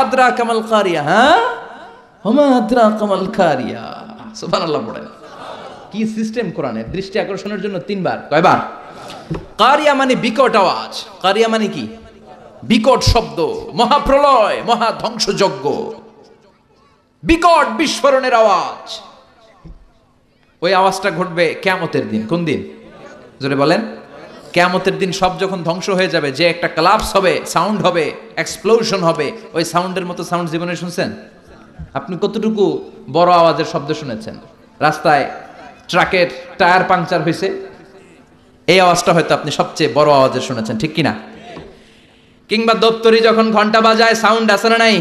আদরাকা মাল কারিয়া, হ্যাঁ ওমা আদরাকা মাল কারিয়া, সুবহানাল্লাহ পড়েন। কি সিস্টেম কোরআনের, দৃষ্টি আকর্ষণের জন্য 3 বার, কয়বার? কারিয়া মানে বিকট আওয়াজ, কারিয়া মানে কি? বিকট শব্দ, মহাপ্রলয়, মহা ধ্বংসযজ্ঞ, বিকট বিস্ফোরণের আওয়াজ। ওই আওয়াজটা ঘটবে কিয়ামতের দিন। কোন দিন? জোরে বলেন। কিয়ামতের দিন সব যখন ধ্বংস হয়ে যাবে, যে একটা ক্লাপস হবে, সাউন্ড হবে, এক্সপ্লোশন হবে, ওই সাউন্ডের মতো সাউন্ড জীবনে শুনছেন? আপনি কতটুকু বড় আওয়াজের শব্দ শুনেছেন? রাস্তায় ট্রাকের টায়ার পাংচার হয়েছে, এই আওয়াজটা হয়তো আপনি সবচেয়ে বড় আওয়াজের শুনেছেন, ঠিক কিনা? কিংবা দপ্তরি যখন ঘন্টা বাজায়, সাউন্ড আছে না নাই?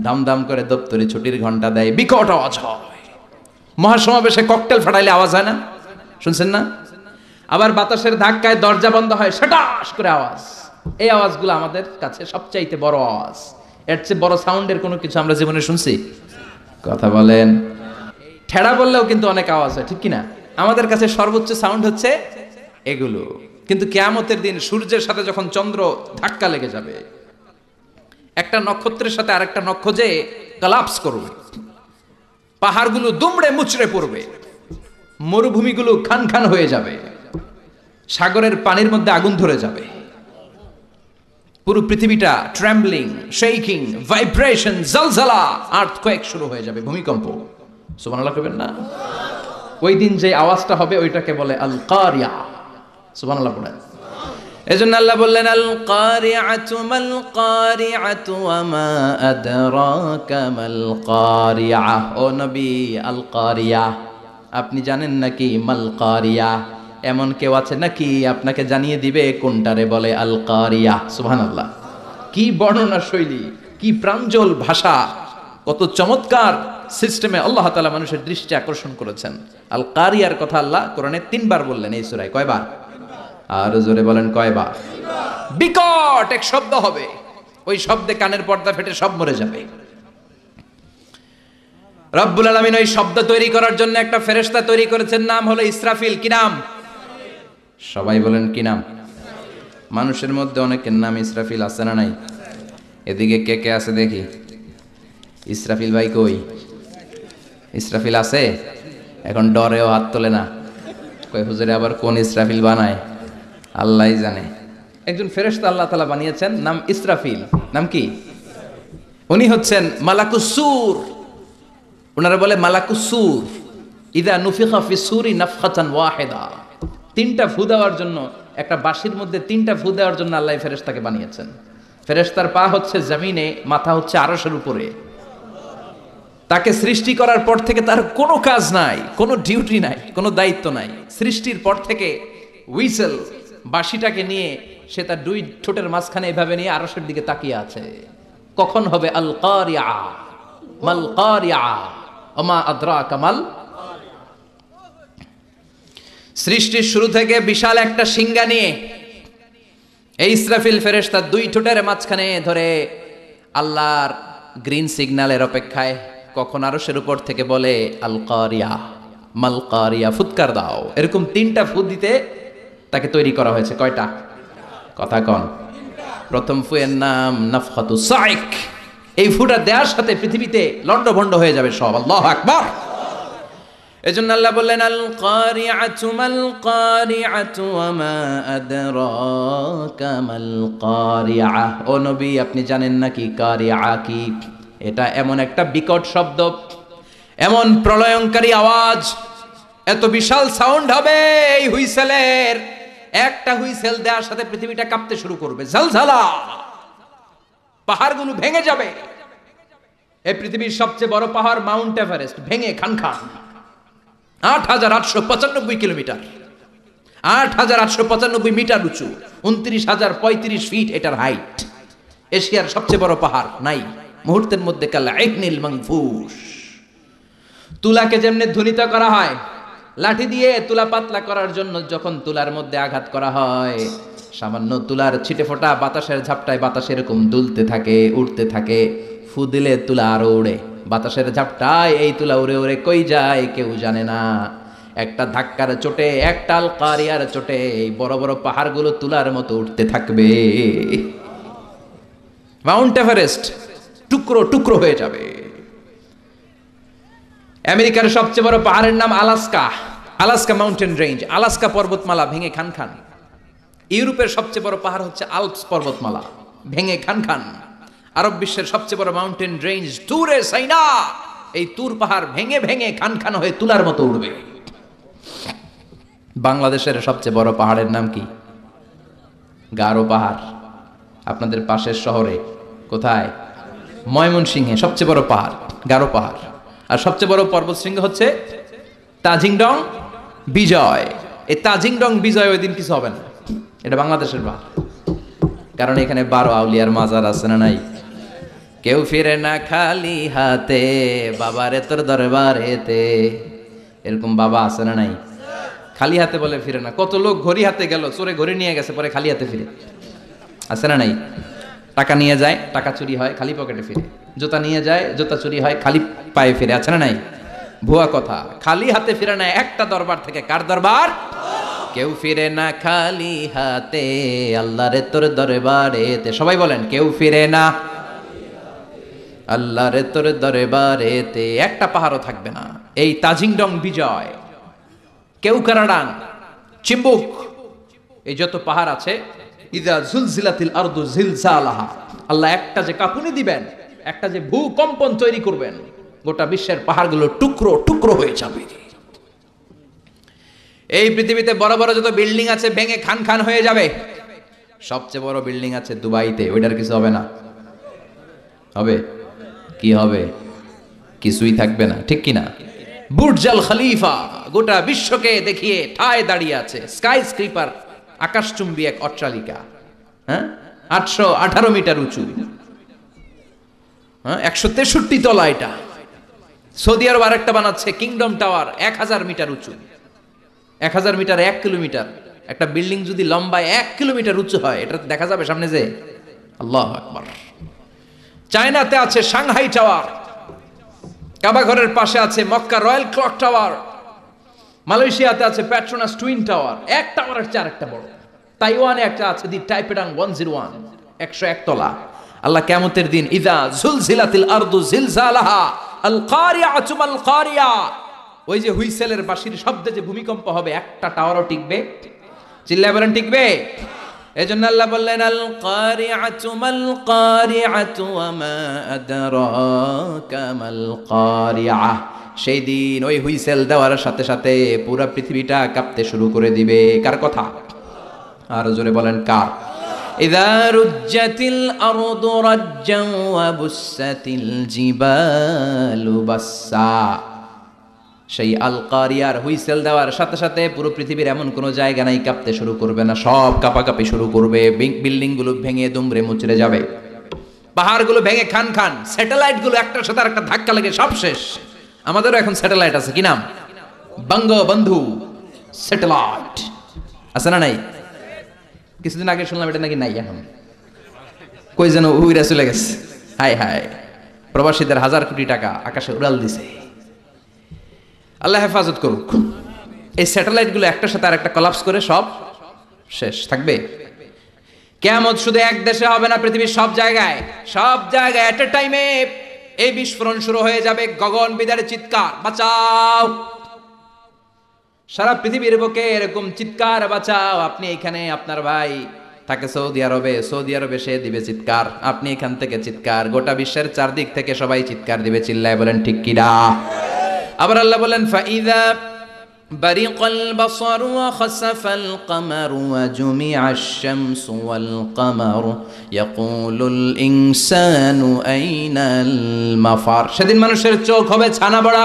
দাম দাম করে দপ্তরি ছুটির ঘন্টা দেয়, বিকট আওয়াজ হয়। মহাসমাবেশে ককটেল ফাটাইলে আওয়াজ হয় না? শুনছেন না? আবার বাতাসের ধাক্কায় দরজা বন্ধ হয়, সেটাস করে আওয়াজ। এই আওয়াজগুলো আমাদের কাছে সবচাইতে বড় আওয়াজ। এর চেয়ে বড় সাউন্ডের কোনো কিছু আমরা জীবনে শুনছি? কথা বলেন। ঠেড়া বললেও কিন্তু অনেক আওয়াজ হয়, ঠিক কিনা? আমাদের কাছে সর্বোচ্চ সাউন্ড হচ্ছে এগুলো। কিন্তু কিয়ামতের দিন সূর্যের সাথে যখন চন্দ্র ধাক্কা লেগে যাবে, একটা নক্ষত্রের সাথে আরেকটা নক্ষত্রে কলাপস করবে, পাহাড়গুলো দুমড়ে মুচড়ে পড়বে, মরুভূমিগুলো খান খান হয়ে যাবে, সাগরের পানির মধ্যে আগুন ধরে যাবে, পুরো পৃথিবীটা ট্রেম্বলিং, শেকিং, ভাইব্রেশন, জলজলা, আর্থকোয়েক শুরু হয়ে যাবে, ভূমিকম্প। সুবহানাল্লাহ কইবেন না? ওই দিন যে আওয়াজটা হবে ওইটাকে বলে আল কারিয়া। সুবহানাল্লাহ পড়েন। এজন্য আল্লাহ বললেন আল কারিআতু মাল কারিআতু ওয়া মা আদরাকা মাল কারিআ। ও নবী, আল কারিয়া আপনি জানেন নাকি? মাল কারিয়া, এমন কেউ আছে নাকি আপনাকে জানিয়ে দিবে কোনটারে বলে আল কারিয়া? সুবহানাল্লাহ। কি বর্ণনা শৈলী, কি প্রাঞ্জল ভাষা, কত চমৎকার সিস্টেমে আল্লাহ তাআলা মানুষের দৃষ্টি আকর্ষণ করেছেন। আল কারিয়ার কথা আল্লাহ কোরআনে 3 বার বললেন এই সূরায়। কয়বার? আর জোরে বলেন, কয়বার? বিকট এক শব্দ হবে, ওই শব্দে কানের পর্দা ফেটে সব মরে যাবে। রব্বুল আলামিন ওই শব্দ তৈরি করার জন্য একটা ফেরেশতা তৈরি করেছেন, নাম হলো ইসরাফিল। কি নাম? সবাই বলেন কি নাম? মানুষের মধ্যে অনেকের নাম ইসরাফিল আছে না নাই? এদিকে কে কে আছে দেখি? ইসরাফিল ভাই কই? ইসরাফিল আছে? এখন ডরেও হাত তোলে না, কই হুজুরে আবার কোন ইসরাফিল বানায়, আল্লাহই জানে। একজন ফেরেশতা আল্লাহ তাআলা বানিয়েছেন, নাম ইসরাফিল। নাম কি? উনি হচ্ছেন মালাকুস সূর। ওনারা বলে মালাকুস সূর। ইযা নুফিখা ফিস সূরি নাফখাতান ওয়াহিদা। 3টা ফু দেওয়ার জন্য, একটা বাঁশির মধ্যে 3টা ফু দেওয়ার জন্য আল্লাহ ফেরেশতাকে বানিয়েছেন। ফেরেশতার পা হচ্ছে জমিনে, মাথা হচ্ছে আরশের উপরে। তাকে সৃষ্টি করার পর থেকে তার কোনো কাজ নাই, কোনো ডিউটি নাই, কোনো দায়িত্ব নাই। সৃষ্টির পর থেকে হুইসেল, বাঁশিটাকে নিয়ে সে তার 2 ঠোঁটের মাঝখানে এভাবে নিয়ে আরশের দিকে তাকিয়ে আছে, কখন হবে আল কারিয়া, মাল কারিয়া, ওমা আদরাকা মাল। সৃষ্টির শুরু থেকে বিশাল একটা সিংহা নিয়ে এই ইসরাফিল ফেরেশতা 2 ঠোঁটের মাঝখানে ধরে আল্লাহর গ্রিন সিগন্যালের অপেক্ষায় কখন আরশের উপর থেকে বলে আল কারিয়া, মাল কারিয়া, ফুৎকার দাও। এরকম 3টা ফু দিতে তাকে তৈরি করা হয়েছে। কয়টা? কথা কন। প্রথম ফুয়ের নাম নাফখাতুস সাইক। এই ফুটা দেওয়ার সাথে পৃথিবীতে লন্ডভন্ড হয়ে যাবে সব। আল্লাহু আকবার। এজন্য আল্লাহ বললেন আল কারিআতু মাল কারিআতু ওয়া মা আদরাকা মাল কারিআ। ও নবী, আপনি জানেন নাকি কারিআ কি? এটা এমন একটা বিকট শব্দ, এমন প্রলয়ঙ্কারী আওয়াজ, এত বিশাল সাউন্ড হবে। এই হুইসেলের একটা হুইসেল দেওয়ার সাথে পৃথিবীটা কাঁপতে শুরু করবে, ঝলঝলা, পাহাড়গুলো ভেঙে যাবে। এই পৃথিবীর সবচেয়ে বড় পাহাড় মাউন্ট এভারেস্ট ভেঙে খান খান। 8,895 কিলোমিটার, 8,895 মিটার উঁচু, 29,035 ফিট এটার হাইট। এশিয়ার সবচেয়ে বড় পাহাড় নাই মুহূর্তের মধ্যে কালা ইবনিল মানফুস। তুলাকে যেমনি ধ্বনিত করা হয়, লাঠি দিয়ে তুলা পাতলা করার জন্য যখন তুলার মধ্যে আঘাত করা হয়, সামান্য তুলার ছিটে ফোটা বাতাসের ঝাপটায় বাতাস এরকম দুলতে থাকে, উড়তে থাকে। ফু দিলে তুলা আরো উড়ে, বাতাসের ঝাপটায় এই তুলা উড়ে উড়ে কই যায় কেউ জানে না। একটা ধাক্কার চোটে, একটা আল কারিয়ার চোটে এই বড় বড় পাহাড়গুলো তুলার মতো উঠতে থাকবে। মাউন্ট এভারেস্ট টুকরো টুকরো হয়ে যাবে। আমেরিকার সবচেয়ে বড় পাহাড়ের নাম Alaska, Alaska mountain range, Alaska পর্বতমালা ভেঙে খান খান। ইউরোপের সবচেয়ে বড় পাহাড় হচ্ছে আল্পস পর্বতমালা, ভেঙে খান খান। আরব বিশ্বের সবচেয়ে বড় মাউন্টেন রেঞ্জ তুরে সাইনা, এই তুর পাহাড় ভেঙে ভেঙে খান খান হয়ে তুলার মতো উঠবে। বাংলাদেশের সবচেয়ে বড় পাহাড়ের নাম কি? গারো পাহাড়। আপনাদের পাশের শহরে কোথায়? ময়মনসিংহে সবচেয়ে বড় পাহাড় গারো পাহাড়। আর সবচেয়ে বড় পর্বতশৃঙ্গ হচ্ছে তাজিংডং বিজয়। এই তাজিংডং বিজয় ওই দিন কিছু হবে না, এটা বাংলাদেশের পাহাড়। কারণ এখানে 12 আউলিয়ার মাজার আছে না নাই? কেউ ফিরে না খালি হাতে, বাবারে তোর দরবারেতে, এরকম বাবা আছে না নাই? খালি হাতে বলে ফিরে না। কত লোক ঘড়ি হাতে গেল, চোরে ঘড়ি নিয়ে গেছে, পরে খালি হাতে ফিরে, আছে না নাই? টাকা নিয়ে যায়, টাকা চুরি হয়, খালি পকেটে ফিরে। জুতা নিয়ে যায়, জুতা চুরি হয়, খালি পায়ে ফিরে, আছে না নাই? ভুয়া কথা, খালি হাতে ফিরে না একটা দরবার থেকে। কার দরবার? কেউ ফিরে না খালি হাতে, আল্লাহরে তোর দরবারেতে। সবাই বলেন, কেউ ফিরে না আল্লাহরে তোর দরবারেতে। একটা পাহাড়ও থাকবে না। এই তাজিংডং বিজয়, কেউকারাডাং, চিম্বুক, এই যত পাহাড় আছে, ইদা জুলজিলাতিল আরদু জিলজালাহা, আল্লাহ একটা যে কাঁপুনি দিবেন, একটা যে ভূকম্পন তৈরি করবেন, গোটা বিশ্বের পাহাড়গুলো টুকরো টুকরো হয়ে যাবে। এই পৃথিবীতে বড় বড় যত বিল্ডিং আছে ভেঙে খান খান হয়ে যাবে। সবচেয়ে বড় বিল্ডিং আছে দুবাইতে, ওইটার কিছু হবে না? হবে? কি হবে? কিছুই থাকবে না, ঠিক কিনা? বুর্জ আল খলিফা গোটা বিশ্বকে দেখিয়ে ঠায় দাঁড়িয়ে আছে। স্কাই স্ক্রিপার, আকাশচুম্বী এক অট্টালিকা, হ্যাঁ, 818 মিটার উঁচু, হ্যাঁ, 163 তলা। এটা সৌদি আরব আরেকটা বানাচ্ছে, কিংডম টাওয়ার, 1000 মিটার উঁচু। 1000 মিটার 1 কিলোমিটার। একটা বিল্ডিং যদি লম্বায় 1 কিলোমিটার উঁচু হয়, এটা দেখা যাবে সামনে যে? আল্লাহু আকবার। চায়নাতে আছে সাংহাই টাওয়ার, কাবা ঘরের পাশে আছে মক্কা রয়্যাল ক্লক টাওয়ার, মালয়েশিয়াতে আছে পেট্রোনাস টুইন টাওয়ার, এক টাওয়ারের চেয়ে আরেকটা বড়। তাইওয়ানে একটা আছে দি টাইপেডাং 101, 101 তলা। আল্লাহ কিয়ামতের দিন ইযা জুলজিলাতিল আরদু জিলজালাহা আল কারিআতু মাল কারিয়া, ওই যে হুইসেলের বাঁশির শব্দে যে ভূমিকম্প হবে, একটা টাওয়ারও টিকবে? চিল্লায় বলেন টিকবে? এজন্য আল্লাহ বললেন আল কারিআতু মাল কারিআতু ওয়া মা আদরাকা মাল কারিআ। সেই দিন ওই হুইসেল দেওয়ার সাথে সাথে পুরো পৃথিবীটা কাঁপতে শুরু করে দিবে। কার কথা? আর জোরে বলেন কার? ইযা রুজ্জাতিল আরদু রাজ্জান ওয়া বুসাতিল জিবালু বাসসা। সেই আল কারিয়ার হুইসেল দেওয়ার সাথে সাথে পুরো পৃথিবীর এমন কোনো জায়গা নাই কাঁপতে শুরু করবে না, সব কাঁপাকাঁপি শুরু করবে। বিল্ডিং গুলো ভেঙে দুমড়ে মুচড়ে যাবে, পাহাড়গুলো ভেঙে খান খান, স্যাটেলাইট গুলো একটার সাথে আরেকটা ধাক্কা লেগে সব শেষ। আমাদেরও এখন স্যাটেলাইট আছে, কি নাম? বঙ্গবন্ধু স্যাটেলাইট, আছে না নাই? কিছুদিন আগে শুনলাম এটা নাকি নাই এখন, কই যেন উইরা চলে গেছে। হায় হায়, প্রবাসীদের 1000 কোটি টাকা আকাশে উড়াল দিছে। আল্লাহ হেফাজত করুক। এই স্যাটেলাইট গুলো একটার সাথে আরেকটা কলাপস করে সব শেষ থাকবে। কিয়ামত শুধু এক দেশে হবে না, পৃথিবীর সব জায়গায়, সব জায়গায় এট এ টাইমে এই বিস্ফোরণ শুরু হয়ে যাবে। গগন বিদারে চিৎকার, বাঁচাও! সারা পৃথিবীর বুকে এরকম চিৎকার, বাঁচাও! আপনি এখানে, আপনার ভাই থাকে সৌদি আরবে, সৌদি আরবে সে দিবে চিৎকার, আপনি এখান থেকে চিৎকার, গোটা বিশ্বের চারদিক থেকে সবাই চিৎকার দিবে। চিল্লায় বলেন ঠিক কিনা? আবার আল্লাহ বলেন ফাইযা বারিকাল বাসারু ওয়া খাসাফাল কামারু ওয়া জুমিআশ শামসু ওয়াল কামারু ইয়াকুলুল ইনসানু আইনাল মাফার। সেদিন মানুষের চোখ হবে ছানা বড়া,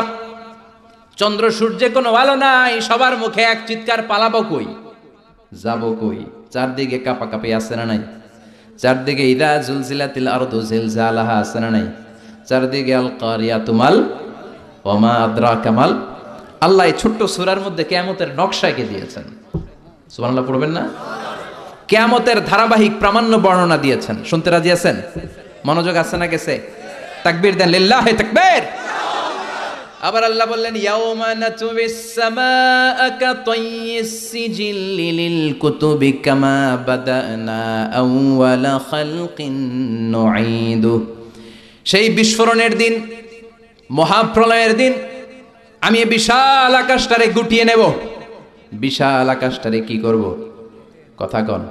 চন্দ্র সূর্যে কোনো আলো নাই, সবার মুখে এক চিৎকার, পালাবো কই, যাবো কই? চারদিকে কাঁপাকাঁপি, আছে না নাই? চারদিকে ইযা জুলজিলাতিল আরদু জিলজালাহা, আছে না নাই? চারদিকে আল কারিয়াতু মাল ওয়া মা আদরাকা মাল। আল্লাহ এই ছোট্ট সূরার মধ্যে কিয়ামতের নকশা এঁকে দিয়েছেন। সুবহানাল্লাহ পড়বেন না? কিয়ামতের ধারাবাহিক প্রামাণ্য বর্ণনা দিয়েছেন। শুনতে রাজি আছেন? মনোযোগ আছে না গেছে? তাকবীর দেন, লিল্লাহি তাকবীর। আবার আল্লাহ বললেন ইয়াউমা নাতুবিস সামাআ কাতাইয়িস সিজিল্লি লিল কুতুবি কামা বাদানা আউওয়ালা খালকিন নুঈদু। সেই বিস্ফোরণের দিন, মহাপ্রলয়ের দিন আমি এই বিশাল আকাশটারে গুটিয়ে নেব। বিশাল আকাশটারে কি করব? কথা কন।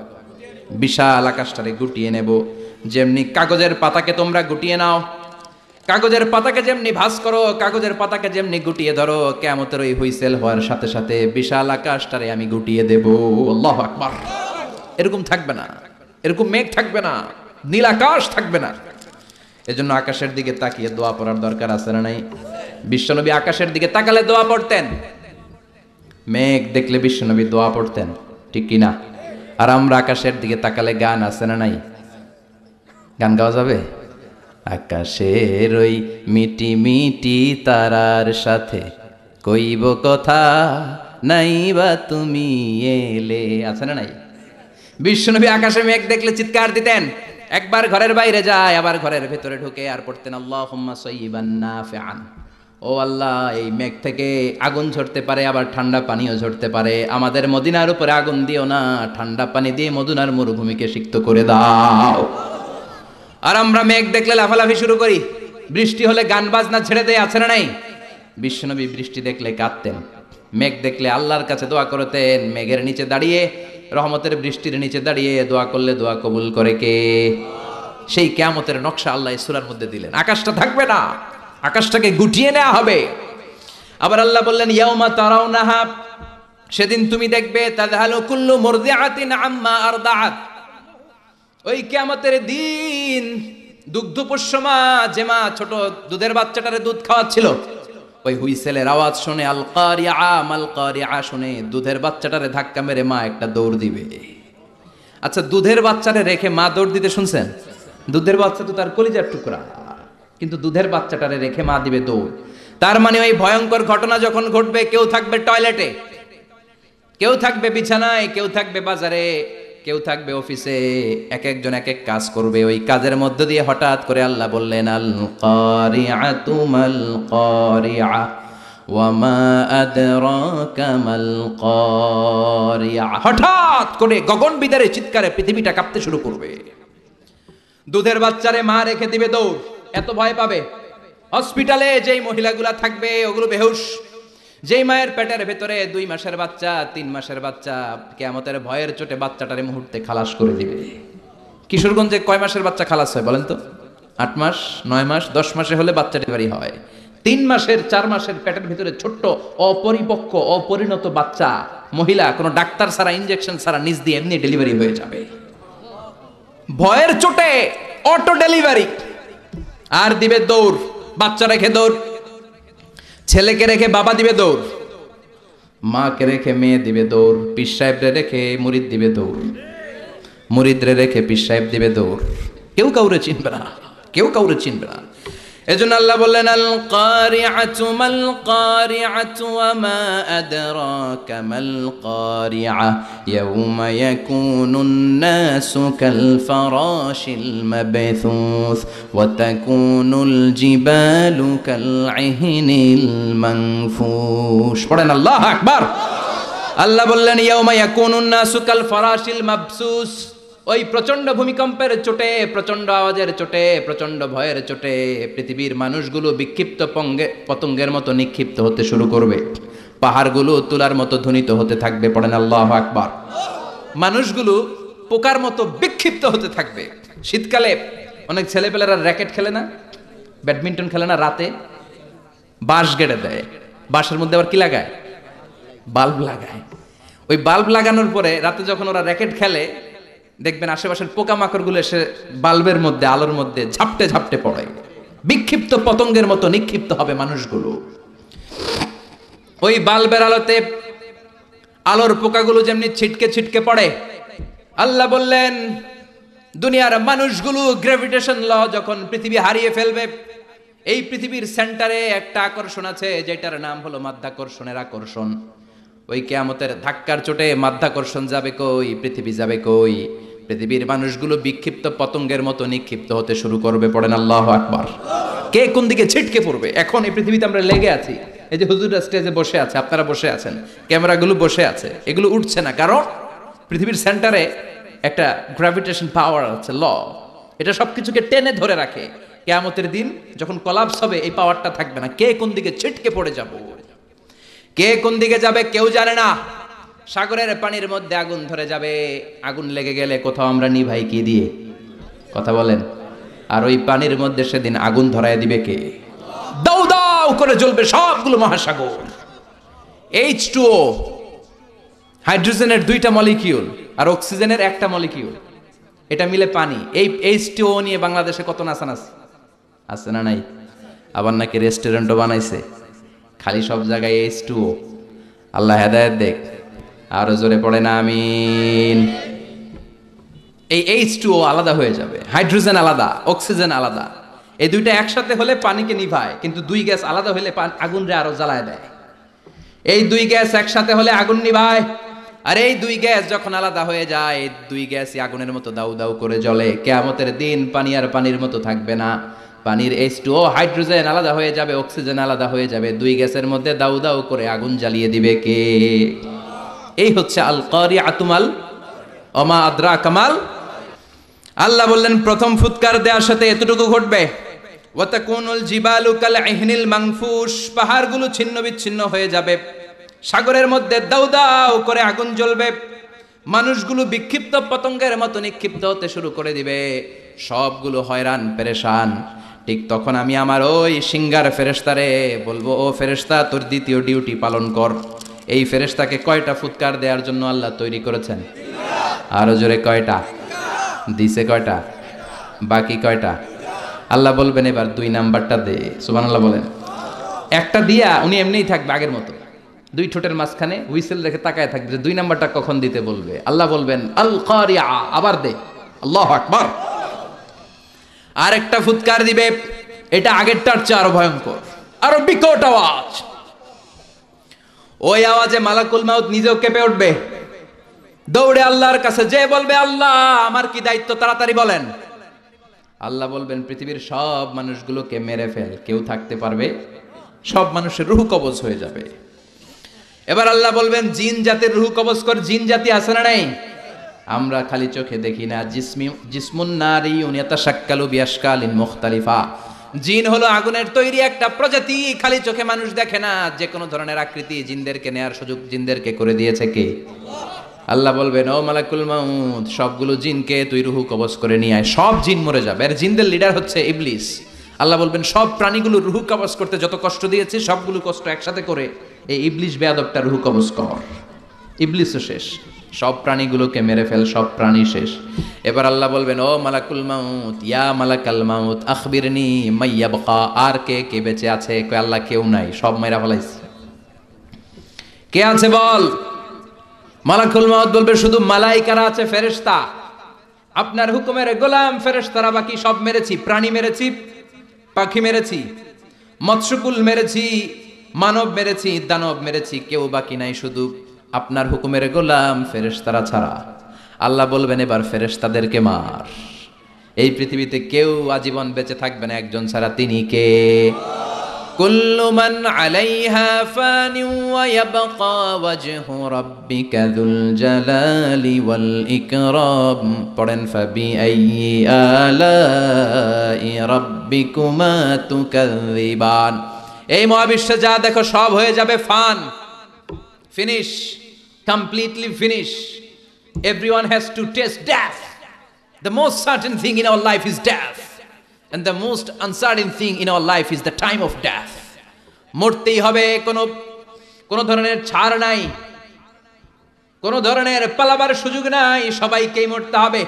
বিশাল আকাশটারে গুটিয়ে নেব। যেমনি কাগজের পাতাকে তোমরা গুটিয়ে নাও, কাগজের পাতাকে যেমনি ভাঁজ করো, কাগজের পাতাকে যেমনি গুটিয়ে ধরো, কিয়ামতের ওই হুইসেল হওয়ার সাথে সাথে বিশাল আকাশটারে আমি গুটিয়ে দেব। আল্লাহু আকবার। এরকম থাকবে না, এরকম মেঘ থাকবে না, নীল আকাশ থাকবে না। এজন্য আকাশের দিকে তাকিয়ে দোয়া পড়ার দরকার আছে না নাই? বিশ্বনবী আকাশের দিকে তাকালে দোয়া পড়তেন, মেঘ দেখলে বিশ্বনবী দোয়া পড়তেন, ঠিক কি না? আর আমরা আকাশের দিকে তাকালে গান আছে না নাই? গান গাওয়া যাবে? আকাশের ওই মিটি মিটি তারার সাথে কইব কথা, নাই বা তুমি এলে, আছে না নাই? বিশ্বনবী আকাশে মেঘ দেখলে চিৎকার দিতেন, একবার ঘরের বাইরে যায় আবার ঘরের ভেতরে ঢুকে আর পড়তেন আল্লাহুম্মা সাইয়্যিবান নাফিআন। ও আল্লাহ, এই মেঘ থেকে আগুন ঝরতে পারে, আবার ঠান্ডা পানিও ঝরতে পারে, আমাদের মদিনার উপরে আগুন দিও না, ঠান্ডা পানি দিয়ে মদিনার মরুভূমিকে সিক্ত করে দাও। আর আমরা মেঘ দেখলে লাফালাফি শুরু করি, বৃষ্টি হলে গান বাজনা ছেড়ে দেয়, আছে না নাই? বিশ্বনবী বৃষ্টি দেখলে কাঁদতেন, মেঘ দেখলে আল্লাহর কাছে দোয়া করতেন। মেঘের নিচে দাঁড়িয়ে, রহমতের বৃষ্টির নিচে দাঁড়িয়ে দোয়া করলে দোয়া কবুল করে কে? সেই কিয়ামতের নকশা আল্লাহ সূরার মধ্যে দিলেন। আকাশটা থাকবে না, আকাশটাকে গুটিয়ে নেওয়া হবে। আবার আল্লাহ বললেন ইয়াউমা তারাউনাহা, সেদিন তুমি দেখবে তাযহালু কুল্লু মুরদিআতিন আম্মা আরদাআত। ওই কিয়ামতের দিন দুগ্ধপোষ্য মা, যে মা ছোট দুধের বাচ্চাটারে দুধ খাওয়াচ্ছিল, ওই হুইসেলের আওয়াজ শুনে আল কারিআ মাল কারিআ শুনে দুধের বাচ্চাটারে ধাক্কা মেরে মা একটা দৌড় দিবে। আচ্ছা, দুধের বাচ্চারে রেখে মা দৌড় দিতে শুনছেন? দুধের বাচ্চা তো তার কলিজার টুকরা, কিন্তু দুধের বাচ্চাটারে রেখে মা দিবে দৌড়। তার মানে ওই ভয়ঙ্কর ঘটনা যখন ঘটবে, কেউ থাকবে টয়লেটে, কেউ থাকবে বিছানায়, কেউ থাকবে বাজারে, কেউ থাকবে অফিসে, এক একজন এক এক কাজ করবে। ওই কাজের মধ্য দিয়ে হঠাৎ করে আল্লাহ বললেন আল কারিআতু মাল কারিআ ওয়া মা আদরাকা মাল কারিআ। হঠাৎ করে গগন বিদারে চিৎকারে পৃথিবীটা কাঁপতে শুরু করবে। দুধের বাচ্চারে মা রেখে দিবে দৌড়, এত ভয় পাবে। হসপিটালে যেই মহিলাগুলা থাকবে ওগুলো বেহুশ। যেই মায়ের পেটের ভেতরে 2 মাসের বাচ্চা, 3 মাসের বাচ্চা, কিয়ামতের ভয়ের চোটে বাচ্চাটারে মুহূর্তে খালাস করে দিবে। কিশোরগঞ্জে কয় মাসের বাচ্চা খালাস হয় বলেন তো? 8 মাস, 9 মাস, 10 মাসে হলে বাচ্চা ডেলিভারি হয়। 3 মাসের 4 মাসের পেটের ভিতরে ছোট্ট অপরিপক্ক অপরিণত বাচ্চা মহিলা কোনো ডাক্তার ছাড়া, ইনজেকশন ছাড়া নিজ দিয়ে এমনি ডেলিভারি হয়ে যাবে। ভয়ের চোটে অটো ডেলিভারি। আর দিবে দৌড়, বাচ্চা রেখে দৌড়, ছেলেকে রেখে বাবা দিবে দৌড়, মাকে রেখে মেয়ে দিবে দৌড়, পীর সাহেবরে রেখে মুরিদ দিবে দৌড়, মুরিদরে রেখে পীর সাহেব দিবে দৌড়। কেউ কাউরে চিনবে না, কেউ কাউরে চিনবে না। এজন্য আল্লাহ বললেন আল কারিআতু মাল কারিআতু ওয়া মা আদরাকা মাল কারিআ ইয়াউমা ইয়াকুনুন নাসু কাল ফারাশিল মাবথুস ওয়া তাকুনুল জিবালু কাল ইহনিল মানফুশ। পড়েন আল্লাহু আকবার। আল্লাহ বললেন ইয়াউমা ইয়াকুনুন নাসু কাল ফারাশিল মাবসুস। ওই প্রচন্ড ভূমিকম্পের চোটে, প্রচন্ড আওয়াজের চোটে, প্রচন্ড ভয়ের চোটে পৃথিবীর মানুষগুলো বিক্ষিপ্ত পতঙ্গের মতো নিক্ষিপ্ত হতে শুরু করবে। পাহাড়গুলো তুলার মতো ধ্বনিত হতে থাকবে। পড়েন আল্লাহু আকবার। মানুষগুলো পোকার মতো বিক্ষিপ্ত হতে থাকবে। শীতকালে অনেক ছেলেপেলেরা র্যাকেট খেলে না, ব্যাডমিন্টন খেলে না, রাতে বাঁশ গেড়ে দেয়, বাঁশের মধ্যে আবার কি লাগায়? বাল্ব লাগায়। ওই বাল্ব লাগানোর পরে রাতে যখন ওরা র্যাকেট খেলে, দেখবেন আশেপাশের পোকামাকড়গুলো এসে বাল্বের মধ্যে, আলোর মধ্যে ঝাপটে ঝাপটে পড়ে। বিক্ষিপ্ত পতঙ্গের মতো নিক্ষিপ্ত হবে মানুষগুলো। ওই বাল্বের আলোতে আলোর পোকাগুলো যেমনি ছিটকে ছিটকে পড়ে, আল্লাহ বললেন দুনিয়ার মানুষগুলো গ্র্যাভিটেশন ল যখন পৃথিবী হারিয়ে ফেলবে, এই পৃথিবীর সেন্টারে একটা আকর্ষণ আছে, যেটার নাম হলো মাধ্যাকর্ষণের আকর্ষণ। ওই কিয়ামতের ধাক্কার চোটে মাধ্যাকর্ষণ যাবে কই, পৃথিবী যাবে কই, পৃথিবীর মানুষগুলো বিক্ষিপ্ত পতঙ্গের মতো নিক্ষিপ্ত হতে শুরু করবে। পড়েন আল্লাহু আকবার। কে কোন দিকে ছিটকে পড়বে। এখন এই পৃথিবীতে আমরা লেগে আছি, এই যে হুজুররা স্টেজে বসে আছে, আপনারা বসে আছেন, ক্যামেরাগুলো বসে আছে, এগুলো উঠছে না, কারণ পৃথিবীর সেন্টারে একটা গ্র্যাভিটেশন পাওয়ার আছে, ল, এটা সবকিছুকে টেনে ধরে রাখে। কিয়ামতের দিন যখন কোলাপস হবে এই পাওয়ারটা থাকবে না, কে কোন দিকে ছিটকে পড়ে যাব, কে কোন দিকে যাবে কেউ জানে না। সাগরের পানির মধ্যে আগুন ধরে যাবে, আগুন লেগে গেলে কোথাও আমরা নিভাই কি দিয়ে, কথা বলেন। আর ওই পানির মধ্যে সেদিন আগুন ধরায় দিবে কে? দাউ দাউ করে জ্বলবে সবগুলো মহাসাগর। H2O, হাইড্রোজেনের 2টা মলিকিউল আর অক্সিজেনের 1টা মলিকিউল, এটা মিলে পানি। এই H2O নিয়ে বাংলাদেশে কত নাচানাচি আছে না নাই? আবার নাকি রেস্টুরেন্টও বানাইছে, খালি সব জায়গায় H2O। আল্লাহ হেদায়েত দেখ, আরো জোরে পড়ে না আমিন। এই H2O আলাদা হয়ে যাবে, হাইড্রোজেন আলাদা, অক্সিজেন আলাদা। এই দুইটা একসাথে হলে পানিকে নিভায়, কিন্তু দুই গ্যাস আলাদা হলে আগুনরে আরো জ্বালায় দেয়। এই দুই গ্যাস একসাথে হলে আগুন নিভায়, আর এই দুই গ্যাস যখন আলাদা হয়ে যায়, এই দুই গ্যাসই আগুনের মতো দাউ দাউ করে জ্বলে। কিয়ামতের দিন পানি আর পানির মতো থাকবে না, পানির H2O হাইড্রোজেন আলাদা হয়ে যাবে, অক্সিজেন আলাদা হয়ে যাবে, দুই গ্যাসের মধ্যে দাউ দাউ করে আগুন জ্বালিয়ে দিবে কে? এই হচ্ছে আল কারিআতু মাল ওমা আদরাকা মাল। আল্লাহ বললেন প্রথম ফুৎকার দেওয়ার সাথে এতটুকু ঘটবে, ওয়া তাকুনুল জিবালু কাল ইহনিল মানফুশ, পাহাড়গুলো ছিন্ন বিচ্ছিন্ন হয়ে যাবে, সাগরের মধ্যে দাউ দাউ করে আগুন জ্বলবে, মানুষগুলো বিক্ষিপ্ত পতঙ্গের মতো নিক্ষিপ্ত হতে শুরু করে দিবে, সবগুলো হয়রান পেরেশান। ঠিক তখন আমি আমার ওই সিঙ্গার ফেরেশতারে বলবো, ও ফেরেশতা তোর দ্বিতীয় ডিউটি পালন কর। এই ফেরেশতাকে কয়টা ফুৎকার দেওয়ার জন্য আল্লাহ তৈরি করেছেন? আরো জোরে কয়টা দিছে? কয়টা? বাকি কয়টা? আল্লাহ বলবেন এবার 2 নাম্বারটা দে। সুবহানাল্লাহ বলেন। একটা দিয়া উনি এমনিই থাকবে আগের মতো, 2 ঠোঁটের মাঝখানে হুইসেল রেখে তাকায় থাকবে যে 2 নাম্বারটা কখন দিতে বলবে। আল্লাহ বলবেন আল কারিআ, আবার দে। আল্লাহু আকবার। আরেকটা ফুৎকার দিবে, এটা আগেরটার চেয়ে আরো ভয়ঙ্কর, আরো বিকট আওয়াজ। ওই আওয়াজে মালাকুল মাউত নিজেও কেঁপে উঠবে, দৌড়ে আল্লাহর কাছে যে বলবে আল্লাহ আমার কি দায়িত্ব, তাড়াতাড়ি বলেন। আল্লাহ বলবেন পৃথিবীর সব মানুষগুলোকে মেরে ফেল, কেউ থাকতে পারবে? সব মানুষের রূহ কবজ হয়ে যাবে। এবার আল্লাহ বলবেন জিন জাতির রূহ কবজ কর। জিন জাতি আছে না নাই? আমরা খালি চোখে দেখি না। জিসমুন নারিয়ুন ইয়াতাশাক্কালু বিআশকালিন মুখতালিফা, জিন হলো আগুনের তৈরি একটা প্রজাতি, খালি চোখে মানুষ দেখে না, যে কোনো ধরনের আকৃতি জিনদেরকে নেয়ার সুযোগ জিনদেরকে করে দিয়েছে কে? আল্লাহ বলবেন ও মালাকুল মাউত, সবগুলো জিনকে তুই রূহ কবজ করে নিয়ে আয়। সব জিন মরে যাবে, আর জিনদের লিডার হচ্ছে ইবলিস। আল্লাহ বলবেন সব প্রাণীগুলো রূহ কবজ করতে যত কষ্ট দিয়েছে, সবগুলো কষ্ট একসাথে করে এই ইবলিস বেয়াদবটা রূহ কবজ কর। ইবলিসও শেষ, সব প্রাণীগুলোকে মেরে ফেল, সব প্রাণী শেষ। এবার আল্লাহ বলবেন ও মালাকুল মাউত, ইয়া মালাকাল মাউত আখবিরনি মাইয়াবকা, আর কে কে বেঁচে আছে? কই আল্লাহ কেউ নাই, সব মেরা ফেলাইছে। কে আছে বল? মালাকুল মাউত বলবে শুধু মালাইকারা আছে, ফেরেশতা, আপনার হুকুমের গোলাম ফেরেশতারা, বাকি সব মেরেছি। প্রাণী মেরেছি, পাখি মেরেছি, মৎস্যকুল মেরেছি, মানব মেরেছি, দানব মেরেছি, কেউ বাকি নাই, শুধু আপনার হুকুমের গোলাম ফেরেশতারা ছাড়া। আল্লাহ বলবেন এবার ফেরেশতাদেরকে মার। এই পৃথিবীতে কেউ আজীবন বেঁচে থাকবে না একজন ছাড়া, তিনি কে? কুল্লু মান আলাইহা ফানিন ওয়া ইয়াবকা ওয়াজহু রাব্বিকা যুল জালালি ওয়াল ইকরাম। পড়েন ফাবিআইয়ি আলাই রাব্বিকুমা তুকাযযিবান। এই মহাবিশ্বে যা দেখো সব হয়ে যাবে fun, finish, completely finish. Everyone has to taste death. The most certain thing in our life is death, and the most uncertain thing in our life is the time of death. মরতেই হবে, কোনো ধরনের ছাড় নাই, কোনো ধরনের পালাবার সুযোগ নাই, সবাইকেই মরতে হবে,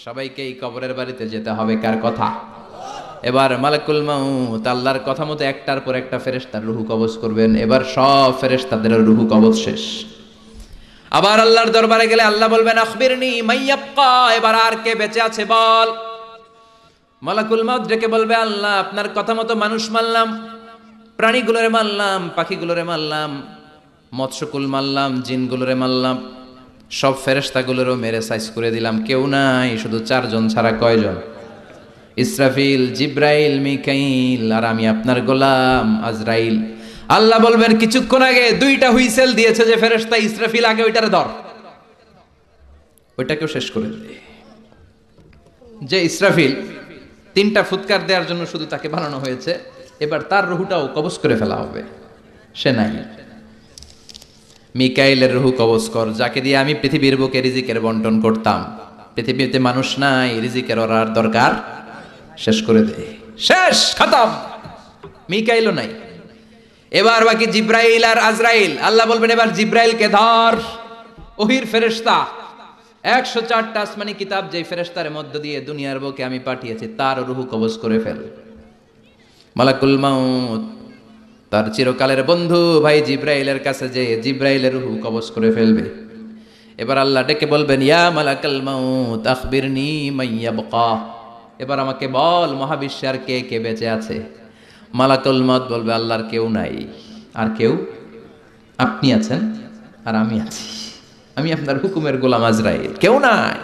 সবাইকেই কবরের বাড়িতে যেতে হবে। কার কথা? এবার মালাকুল মাউত আল্লাহর কথা মতো একটার পর একটা ফেরেশতার রূহ কবজ করবেন। এবার সব ফেরেশতাদের রূহ কবজ শেষ। আবার আল্লাহর দরবারে গেলে আল্লাহ বলবেন আখবিরনি মাইয়াবকা, এবার আর কে বেঁচে আছে বল। মালাকুল মাউত ডেকে বলবে আল্লাহ আপনার কথা মতো মানুষ মারলাম, প্রাণীগুলোরে মারলাম, পাখিগুলোরে মারলাম, মৎস্যকুল মারলাম, জিনগুলোরে মারলাম, সব ফেরেশতাগুলোরও মেরে সাইজ করে দিলাম, কেউ নাই, শুধু 4 জন ছাড়া। কয়জন? ইসরাফিল, জিব্রাইল, মিকাইল, আর আমি আপনার গোলাম আজরাইল। আল্লাহ বলবেন কিছুক্ষণ আগে 2টা হুইসেল দিয়েছে যে ফেরেশতা ইসরাফিল, আগে ওইটারে ধর, ওইটাকেও শেষ করে দে। যে ইসরাফিল তিনটা ফুৎকার দেওয়ার জন্য শুধু তাকে বানানো হয়েছে, এবার তার রুহুটাও কবজ করে ফেলা হবে, সে নাই। মিকাইলের রুহু কবজ কর, যাকে দিয়ে আমি পৃথিবীর বুকে রিজিকের বন্টন করতাম। পৃথিবীতে মানুষ নাই, রিজিকের ওর দরকার, শেষ করে দে, শেষ, খতম। মিকাইলও নাই, এবার বাকি জিব্রাইল আর আজরাইল। আল্লাহ বলবেন এবার জিব্রাইলকে ধর, ওহির ফেরেশতা, 104টা আসমানি কিতাব যেই ফেরেশতার মধ্য দিয়ে দুনিয়ার বুকে আমি পাঠিয়েছি, তার রুহু কবজ করে ফেল। মালাকুল মাউত তার চিরকালের বন্ধু ভাই জিব্রাইলের কাছে যে জিব্রাইলের রুহু কবজ করে ফেলবে। এবার আল্লাহ ডেকে বলবেন, ইয়া মালাকাল মাউত আখবিরনি মাইয়াবকা, এবার আমাকে বল মহাবিশ্বে আর কে কে বেঁচে আছে। মালাকুল মাউত বলবে, আল্লাহর কেউ নাই। আর কেউ? আপনি আছেন আর আমি আছি, আমি আপনার হুকুমের গোলাম আজরাইল, কেউ নাই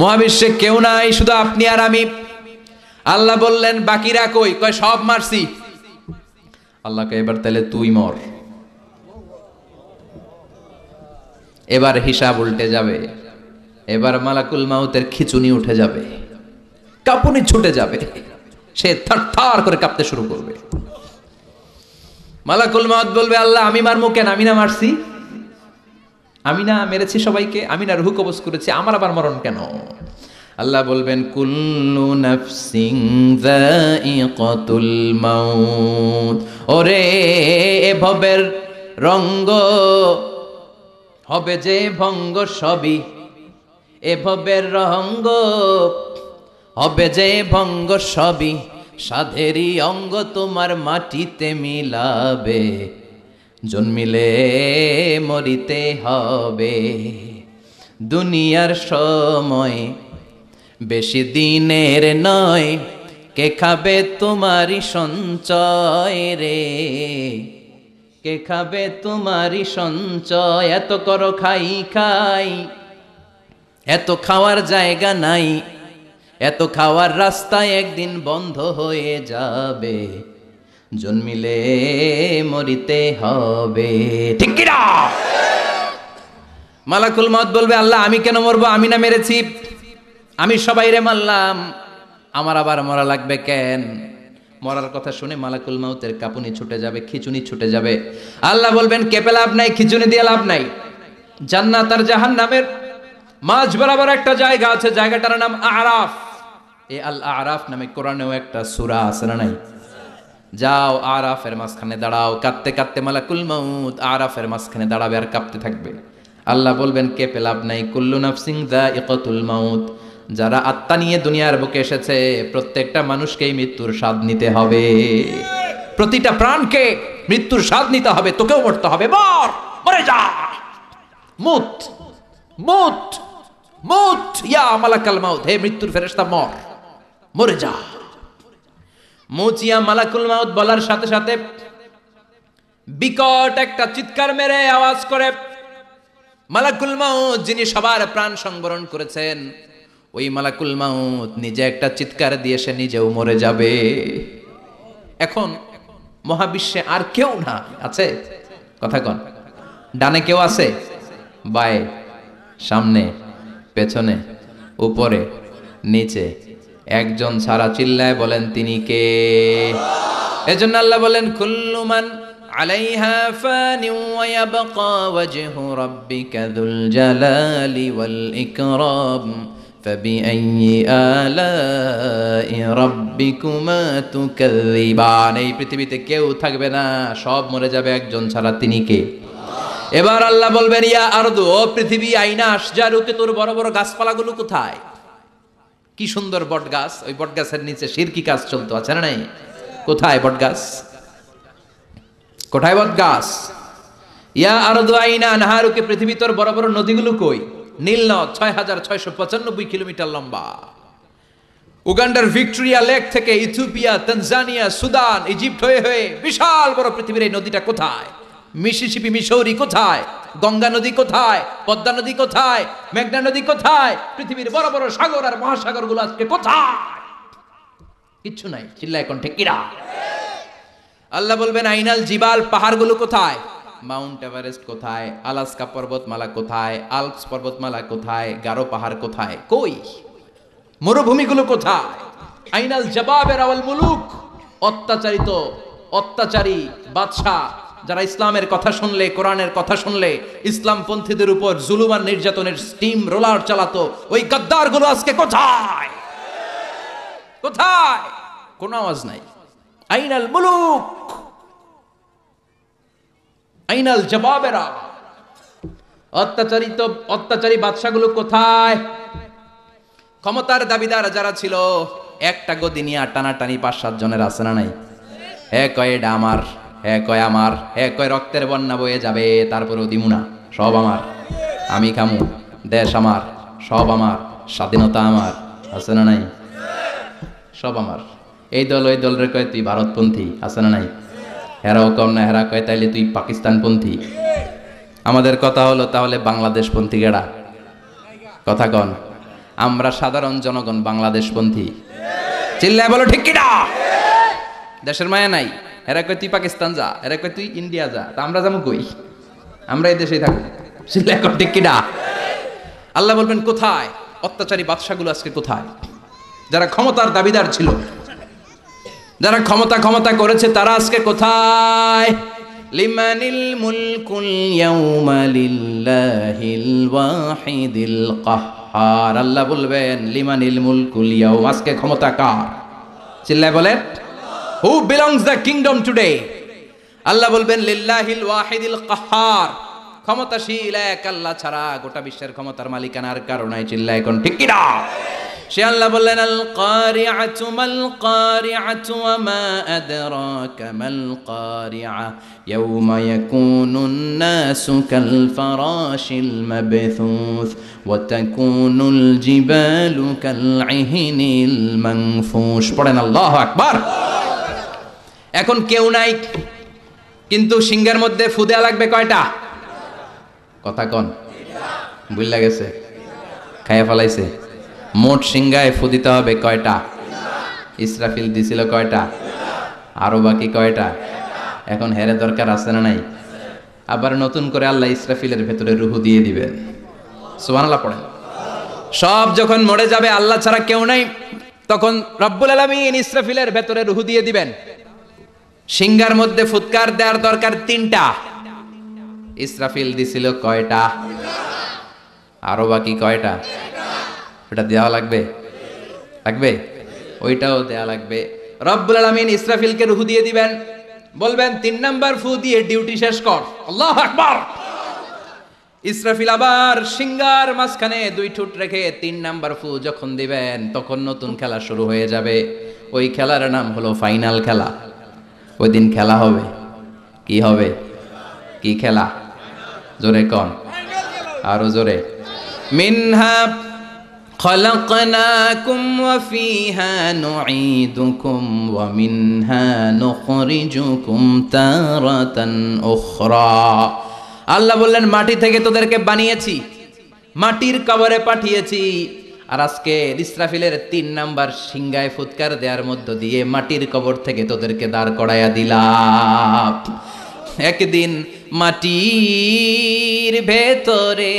মহাবিশ্বে, কেউ নাই, শুধু আপনি আর আমি। আল্লাহ বললেন বাকিরা কই? কয় সব মারছি। আল্লাহকে এবার তাহলে তুই মর। এবার হিসাব উল্টে যাবে, এবার মালাকুল মাউতের খিচুনি উঠে যাবে, কাঁপুনি ছুটে যাবে, সে থারথার করে কাঁপতে শুরু করবে। মালাকুল মাউত বলবে, আল্লাহ আমি মারমু কেন? আমি না মারছি, আমি না মেরেছি সবাইকে, আমি না রুহু কবজ করেছি, আমার আবার মরণ কেন? আল্লাহ বলবেন, কুল্লু নাফসিন যায়িকাতুল মাউত, ওরে এ ভবের রঙ্গ হবে যে ভঙ্গ সবই, এ ভবের রঙ্গ হবে যে ভঙ্গ সবই, সাধেরই অঙ্গ তোমার মাটিতে মিলাবে, জন্মিলে মরিতে হবে। দুনিয়ার সময় বেশি দিনের নয়, কে খাবে তোমারই সঞ্চয় রে, কে খাবে তোমারই সঞ্চয়। এত করো খাই খাই, এত খাওয়ার জায়গা নাই, এত খাওয়ার রাস্তায় একদিন বন্ধ হয়ে যাবে, জন্মিলে মরিতে হবে, ঠিক কি না? মালাকুল মাউত বলবে, আল্লাহ আমি কেন মরবো? আমি না মেরেছি, আমি সবাই রে মারলাম, আমার আবার মরা লাগবে কেন? মরার কথা শুনে মালাকুল মাউতের কাঁপুনি ছুটে যাবে, খিচুনি ছুটে যাবে। আল্লাহ বলবেন কেঁপে লাভ নাই, খিচুনি দিয়ে লাভ নাই। জান্নাত আর জাহান্নামের মাঝ বরাবর একটা জায়গা আছে, জায়গাটার নাম আরাফ। এই আল আরাফ নামে কোরআনেও একটা সূরা আছে না নাই? যাও আরাফের মাঝখানে দাঁড়াও, কাঁদতে কাঁদতে মালাকুল মাউত আরাফের মাঝখানে দাঁড়াবে আর কাঁপতে থাকবে। আল্লাহ বলবেন কেঁপে লাভ নাই, কুল্লু নাফসিন যায়িকাতুল মাউত, যারা আত্মা নিয়ে দুনিয়ার বুকে এসেছে প্রত্যেকটা মানুষকেই মৃত্যুর স্বাদ নিতে হবে, প্রতিটা প্রাণকে মৃত্যুর স্বাদ নিতে হবে, তোকেও মরতে হবে, মর, মরে যা, মুত মুত মুত, ইয়া মালাকাল মাউত, হে মৃত্যুর ফেরেশতা মর, মরে যা। মুত ইয়া মালাকুল মাউত বলার সাথে সাথে বিকট একটা চিৎকার মেরে আওয়াজ করে মালাকুল মাউত, যিনি সবার প্রাণ সংবরণ করেছেন, ওই মালাকুল মাউত নিজে একটা চিৎকার দিয়ে সে নিজেও মরে যাবে। এখন মহাবিশ্বে আর কেউ না আছে, কথা কন, ডানে কেউ আছে, বায়ে, সামনে, পেছনে, উপরে, নিচে, একজন ছাড়া, চিল্লায় বলেন তিনি কে? এজন্য আল্লাহ বলেন কুল্লু মান আলাইহা ফানি ওয়া ইয়াবকা ওয়াজহু রাব্বিকা যুল জালালি ওয়াল ইকরাম ফাবিআইয়ি আলাই রাব্বিকুমা তুকাযযিবান। এই পৃথিবীতে কেউ থাকবে না, সব মরে যাবে, একজন ছাড়া, তিনি কে? এবার আল্লাহ বলবেন, ইয়া আরদু, ও পৃথিবী, আইনা আশজারুকে, তোর বড় বড় গাছপালাগুলো কোথায়? কি সুন্দর বট গাছ, ওই বট গাছের নিচে শিরকি কাজ চলতো, আছে না নাই? কোথায় বট গাছ? কোথায় বট গাছ? ইয়া আরদু আইনা আনহারুকে, পৃথিবী তোর বড় বড় নদীগুলো কই? নীল নদ ৬,৬৯৫ কিলোমিটার লম্বা, উগান্ডার ভিক্টোরিয়া লেক থেকে ইথিওপিয়া, তানজানিয়া, সুদান, ইজিপ্ট হয়ে হয়ে বিশাল বড় পৃথিবীর এই নদীটা কোথায়? মিসিসিপি, মিসৌরি কোথায়? গঙ্গা নদী কোথায়? পদ্মা নদী কোথায়? মেঘনা নদী কোথায়? পৃথিবীর বড় বড় সাগর আর মহাসাগর গুলো আজকে কোথায়? কিচ্ছু নাই, চিল্লায় কোন ঠিক কিরা? আল্লাহ বলবেন আইনাল জিবাল, পাহাড়গুলো কোথায়? মাউন্ট এভারেস্ট কোথায়? আলাস্কা পর্বতমালা কোথায়? আল্পস পর্বতমালা কোথায়? গারো পাহাড় কোথায়? কই? মরুভূমিগুলো কোথায়? আইনাল জাবাবের আওয়াল মুলুক, অত্যাচারী বাদশা যারা ইসলামের কথা শুনলে, কোরআনের কথা শুনলে ইসলামপন্থীদের উপর জুলুম আর নির্যাতনের স্টিম রোলার চালাতো, ওই গাদ্দারগুলো আজকে কোথায়? কোথায়? কোন আওয়াজ নাই। আইনাল মুলুক, আইনাল জাবাবেরা, অত্যাচারী বাদশাগুলো কোথায়? ক্ষমতার দাবিদার যারা ছিল, একটা গদি নিয়ে টানাটানি 5-7 জনের আছে না নাই? কয় এটা আমার, কয় আমার, কয় রক্তের বন্যা বয়ে যাবে, তারপরেও দিমু না, সব আমার, আমি খামু, দেশ আমার, সব আমার, স্বাধীনতা আমার, আছে না নাই? সব আমার। এই দল ওই দলের কয় তুই ভারতপন্থী, আছে না নাই? হেরাও কম না, হেরা কয় তাইলে তুই পাকিস্তানপন্থী। আমাদের কথা হলো তাহলে বাংলাদেশপন্থী গেড়া, কথা কন। আমরা সাধারণ জনগণ বাংলাদেশপন্থী, চিল্লায় বলো ঠিক কিনা? দেশের মায়া নাই। এরা কয় তুই পাকিস্তান যা, এরা কয় তুই ইন্ডিয়া যা, তা আমরা যাবো কই? আমরা এই দেশেই থাকবো, চিল্লায় কর ঠিক কিনা? আল্লাহ বলবেন কোথায়? অত্যাচারী বাদশাগুলো আজকে কোথায়? যারা ক্ষমতার দাবিদার ছিল, যারা ক্ষমতা করেছে, তারা আজকে কোথায়? লিমানিল মুলকুল ইয়াউমা লিল্লাহিল ওয়াহিদিল কাহ্হার। আল্লাহ বলবেন লিমানিল মুলকুল ইয়াউম, আজকে ক্ষমতা কার? চিল্লায় বলেন, who belongs the kingdom today? আল্লাহ বলবেন লিল্লাহিল ওয়াহিদিল কাহ্হার, ক্ষমতাশীল এক আল্লাহ ছাড়া গোটা বিশ্বের ক্ষমতার মালিকানার কারণে, চিল্লায় কোন ঠিক কিনা? সে আল্লাহ বললেন আল কারিআতু মাল কারিআতু ওয়া মা আদরাকা মাল কারিআ ইয়াউমা ইয়াকুনুন নাসু কাল ফারাশিল মাবথুস ওয়া তাকুনুল জিবালু কাল ইহনিল মানফুশ। পড়েন আল্লাহু আকবার। এখন কেউ নাই, কিন্তু সিংহের মধ্যে ফু দেয়া লাগবে কয়টা? কথা কন, বুঝলা গেছে? খাইয়া ফেলাইছে। মোট সিংহায় ফু দিতে হবে কয়টা? ইসরাফিল দিছিল কয়টা? আরো বাকি কয়টা? এখন হেরে দরকার আছে না নাই? আবার নতুন করে আল্লাহ ইসরাফিলের ভেতরে রুহু দিয়ে দিবেন। সুবহানাল্লাহ পড়েন। সব যখন মরে যাবে, আল্লাহ ছাড়া কেউ নাই, তখন রব্বুল আলামিন ইসরাফিলের ভেতরে রুহু দিয়ে দিবেন। সিংহার মধ্যে ফুৎকার দেওয়ার দরকার 3টা। ইসরাফিল দিছিল কয়টা? আরো বাকি কয়টা? ওটা দেওয়া লাগবে, ওইটাও দেওয়া লাগবে। রব্বুল আলামিন ইসরাফিলকে রূহ দিয়ে দিবেন, বলবেন 3 নাম্বার ফু দিয়ে ডিউটি শেষ কর। আল্লাহু আকবার। ইসরাফিল আবার সিংহার মাঝখানে 2 ঠোঁট রেখে 3 নাম্বার ফু যখন দিবেন, তখন নতুন খেলা শুরু হয়ে যাবে। ওই খেলার নাম হলো ফাইনাল খেলা। ওই দিন খেলা হবে। কি হবে? কি খেলা? জোরে কন, আরো জোরে। মিনহা خلقناكم وفيها نعيدكم ومنها نخرجكم تارة أخرى। আল্লাহ বললেন মাটি থেকে তোদেরকে বানিয়েছি, মাটির কবরে পাঠিয়েছি, আর আজকে ইসরাফিলের 3 নাম্বার সিংহায় ফুৎকার দেওয়ার মধ্য দিয়ে মাটির কবর থেকে তোদেরকে দাঁড় করাইয়া দিলাম। একদিন মাটির ভেতরে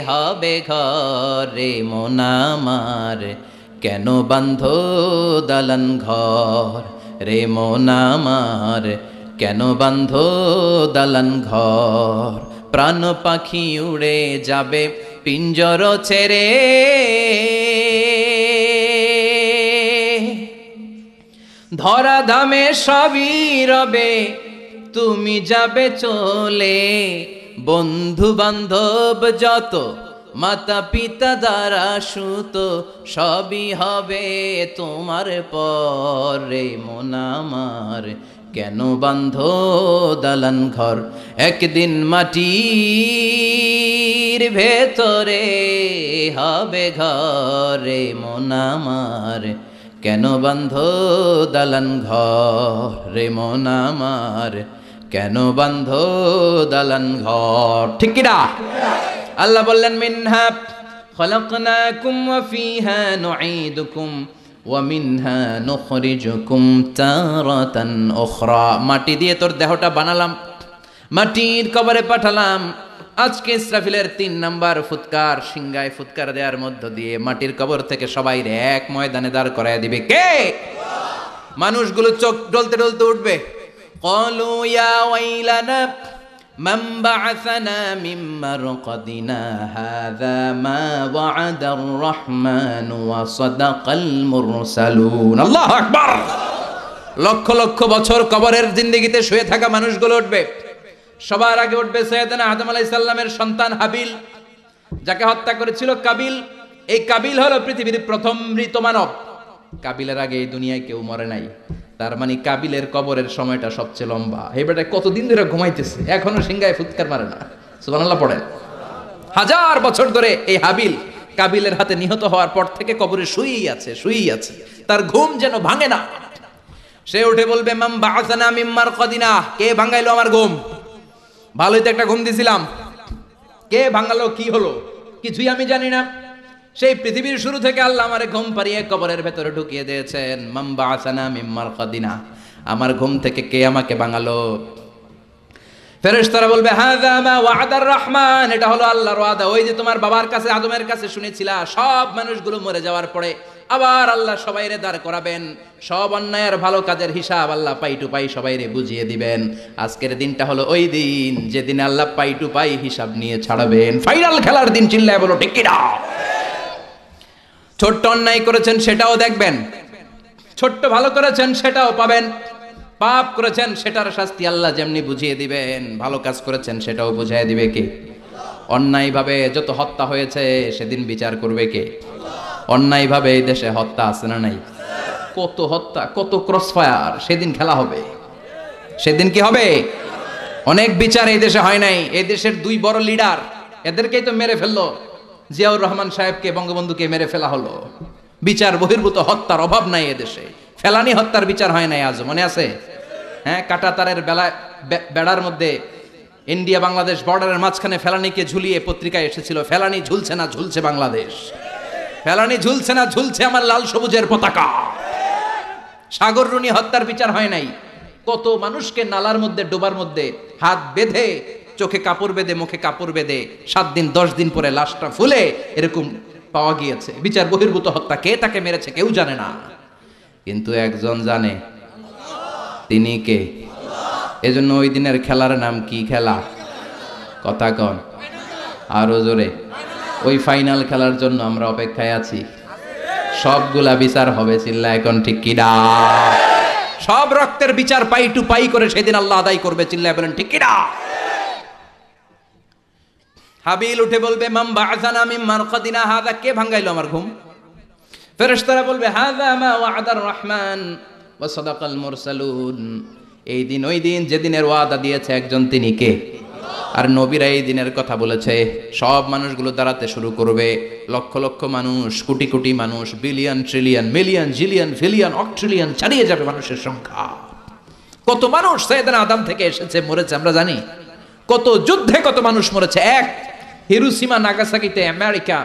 হবে ঘরে মন আমার, কেন বান্ধ দালান ঘর রে মন আমার, কেন বান্ধ দালান ঘর। প্রাণ পাখি উড়ে যাবে পিঞ্জর ছেড়ে, ধরা ধামে সবই রবে তুমি যাবে চলে। বন্ধু বান্ধব যত, মাতা পিতা দ্বারা সুত, সবই হবে তোমার পরে মন আমার, কেন বান্ধ দালান ঘর। একদিন মাটির ভেতরে হবে ঘরে মন আমার, কেন বান্ধ দালান ঘর রে মন আমার, কেন বান্ধ দালান ঘর। ঠিক কিনা? আল্লাহ বললেন মিনহা খলাকনাকুম ওয়া ফিহা নুঈদুকুম ওয়া মিনহা নুখরিজুকুম তারাতান উখরা। মাটি দিয়ে তোর দেহটা বানালাম, মাটির কবরে পাঠালাম, আজকে ইসরাফিলের 3 নাম্বার ফুৎকার, সিংগায় ফুৎকার দেওয়ার মধ্য দিয়ে মাটির কবর থেকে সবাই এক ময়দানে দাঁড় করায় দিবে কে? মানুষগুলো চোখ ডলতে ডলতে উঠবে। ক্বালু ইয়া ওয়াইলানা মান বা'আসানা মিন মারকাদিনা হাযা মা ওয়া'আদার রাহমান ওয়া সাদাকাল মুরসালুন। আল্লাহু আকবার। লক্ষ লক্ষ বছর কবরের জিন্দেগিতে শুয়ে থাকা মানুষগুলো উঠবে। সবার আগে উঠবে সাইয়েদনা আদম আলাইহিস সালামের সন্তান হাবিল, যাকে হত্যা করেছিল কাবিল। এই কাবিল হলো পৃথিবীর প্রথম মৃত মানব। কাবিলের আগে এই দুনিয়ায় কেউ মরে নাই, তার মানে কাবিলের কবরের সময়টা সবচেয়ে লম্বা। এই বেটা কতদিন ধরে ঘুমাইতেছে, এখনো সিংহায় ফুৎকার মারে না। সুবহানাল্লাহ পড়েন। 1000 বছর ধরে এই হাবিল কাবিলের হাতে নিহত হওয়ার পর থেকে কবরে শুয়েই আছে, তার ঘুম যেন ভাঙে না। সে উঠে বলবে মান বা'আসানা মিন মারকাদিনা, কে ভাঙাইলো আমার ঘুম? ভালোই তো একটা ঘুম দিছিলাম, কে ভাঙালো? কি হলো? কিছুই আমি জানি না। সেই পৃথিবীর শুরু থেকে আল্লাহ আমারে ঘুম পাড়িয়ে কবরের ভেতরে ঢুকিয়ে দিয়েছেন। মান বা'আসানা মিন মারকাদিনা, আমার ঘুম থেকে কে আমাকে ভাঙালো? ফেরেশতারা বলবে হাযা মা ওয়া'আদার রহমান, এটা হলো আল্লাহর ওয়াদা। ওই যে তোমার বাবার কাছে আদমের কাছে শুনেছিলা, সব মানুষগুলো মরে যাওয়ার পরে আবার আল্লাহ সবাইরে দাঁড় করাবেন, সব অন্যায় আর ভালো কাজের হিসাব আল্লাহ পাই টু পাই সবাইরে বুঝিয়ে দিবেন। আজকের দিনটা হলো ওই দিন যেদিন আল্লাহ পাই টু পাই হিসাব নিয়ে ছাড়াবেন। ফাইনাল খেলার দিন। চিল্লায় বলো ঠিক কিনা? ছোট্ট অন্যায় করেছেন সেটাও দেখবেন, ছোট্ট ভালো করেছেন সেটাও পাবেন, পাপ করেছেন সেটার শাস্তি আল্লাহ যেমনি বুঝিয়ে দিবেন, ভালো কাজ করেছেন সেটাও বুঝিয়ে দিবে কে? অন্যায়ভাবে যত হত্যা হয়েছে সেদিন বিচার করবে কে? অন্যায়ভাবে এই দেশে হত্যা আছে না নাই? কত হত্যা, কত ক্রসফায়ার, সেদিন খেলা হবে। সেদিন কি হবে? অনেক বিচার এই দেশে হয় নাই। এই দেশের 2 বড় লিডার, এদেরকেই তো মেরে ফেললো। জিয়াউর রহমান সাহেবকে, বঙ্গবন্ধুকে মেরে ফেলা হলো। বিচার বহির্ভূত হত্যার অভাব নাই এদেশে। ফেলানি হত্যার বিচার হয় নাই আজ, মনে আছে? হ্যাঁ, কাঁটাতারের বেড়ার মধ্যে ইন্ডিয়া বাংলাদেশ বর্ডারের মাঝখানে ফেলানিকে ঝুলিয়ে পত্রিকায় এসেছিল, ফেলানি ঝুলছে না ঝুলছে বাংলাদেশ, ফেলানি ঝুলছে না ঝুলছে আমার লাল সবুজের পতাকা। সাগর রুনি হত্যার বিচার হয় নাই। কত মানুষকে নালার মধ্যে ডোবার মধ্যে হাত বেঁধে, চোখে কাপড় বেঁধে, মুখে কাপড় বেঁধে 7 দিন 10 দিন পরে লাশটা ফুলে এরকম পাওয়া গিয়েছে। বিচার বহির্ভূত হত্যা, কে তাকে মেরেছে কেউ জানে না, কিন্তু একজন জানে। তিনি কে? এজন্য ওই দিনের খেলার নাম কি খেলা? কথা কন আরো জোরে। ওই ফাইনাল খেলার জন্য আমরা অপেক্ষায় আছি। সবগুলা বিচার হবে, চিল্লা এখন ঠিক কিনা? সব রক্তের বিচার পাই টু পাই করে সেদিন আল্লাহ আদায় করবে, চিল্লা বলেন ঠিক কিনা? হাবিল উঠে বলবে মান বা'আসানা মিন মারকাদিনা হাযা, কে ভাঙাইলো আমার ঘুম? ফেরেশতারা বলবে হাযা মা ওয়া'আদার রহমান ওয়া সাদাকাল মুরসালুন। এই দিন ওই দিন যেদিনের ওয়াদা দিয়েছে একজন, তিনি কে? আর নবীরা এই দিনের কথা বলেছে। সব মানুষগুলো দাঁড়াতে শুরু করবে, লক্ষ লক্ষ মানুষ, কোটি কোটি মানুষ, billion trillion million zillion fillion octrillion ছাড়িয়ে যাবে মানুষের সংখ্যা। কত মানুষ সাইয়েদনা আদম থেকে এসেছে, মরেছে আমরা জানি। কত যুদ্ধে কত মানুষ মরেছে। এক হিরোশিমা নাগাসাকিতে আমেরিকা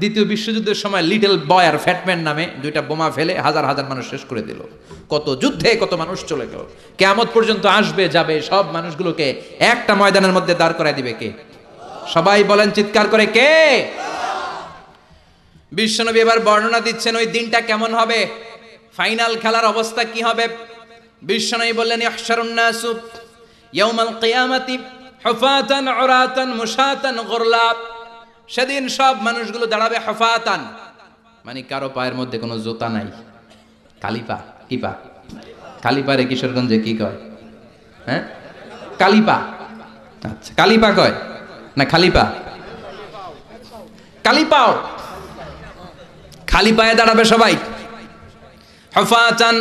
দ্বিতীয় বিশ্বযুদ্ধের সময় লিটল বয় আর ফ্যাটম্যান নামে 2টা বোমা ফেলে হাজার হাজার মানুষ শেষ করে দিল। কত যুদ্ধে কত মানুষ চলে গেল। কিয়ামত পর্যন্ত আসবে যাবে, সব মানুষগুলোকে একটা ময়দানের মধ্যে দাঁড় করায় দিবে কে? সবাই বলেন চিৎকার করে, কে? বিশ্বনবী এবার বর্ণনা দিচ্ছেন ওই দিনটা কেমন হবে, ফাইনাল খেলার অবস্থা কি হবে। বিশ্বনবী বললেন ইহশারুন নাসু ইয়াউমাল কিয়ামাতি হুফাতান উরাতান মুশাতান গুরলা। সেদিন সব মানুষগুলো দাঁড়াবে হুফাতান, মানে কারো পায়ের মধ্যে কোনো জুতা নাই। কালিপা, কি পা? কালিপারে কিশোরগঞ্জে কি কয়? হ্যাঁ, কালিপা। আচ্ছা, কালিপা কয় না খালিপা? কালিপাও। খালি পায়ে দাঁড়াবে সবাই। হুফাতান,